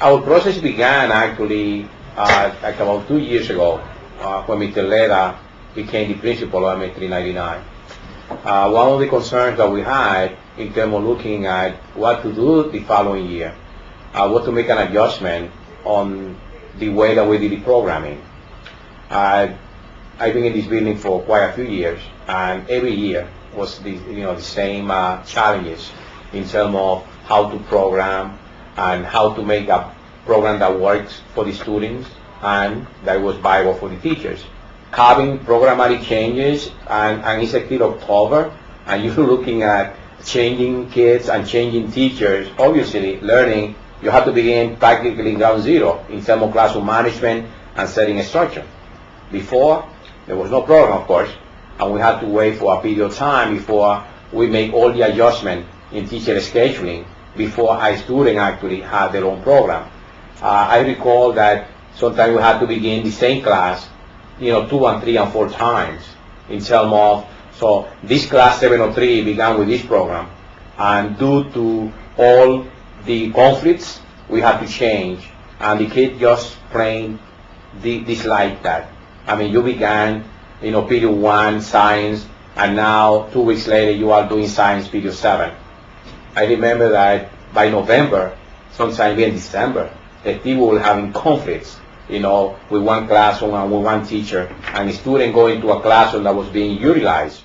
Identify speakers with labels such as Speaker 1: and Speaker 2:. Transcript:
Speaker 1: Our process began actually like about 2 years ago when Mr. Leda became the principal of M399. One of the concerns that we had in terms of looking at what to do the following year was to make an adjustment on the way that we did the programming. I've been in this building for quite a few years, and every year was the same challenges in terms of how to program and how to make a program that works for the students and that was viable for the teachers. Having programmatic changes and it's still October, and you're looking at changing kids and changing teachers, obviously learning, you have to begin practically ground zero in terms of classroom management and setting a structure. Before, there was no program, of course, and we had to wait for a period of time before we make all the adjustment in teacher scheduling before a student actually had their own program. I recall that sometimes we had to begin the same class, 2 and 3 and 4 times in terms of, so this class 703 began with this program, and due to all the conflicts, we had to change, and the kid just plain disliked that. I mean, you began, period 1, science, and now 2 weeks later you are doing science period 7. I remember that by November, sometime in December, the people were having conflicts, with one classroom and with one teacher, and a student going to a classroom that was being utilized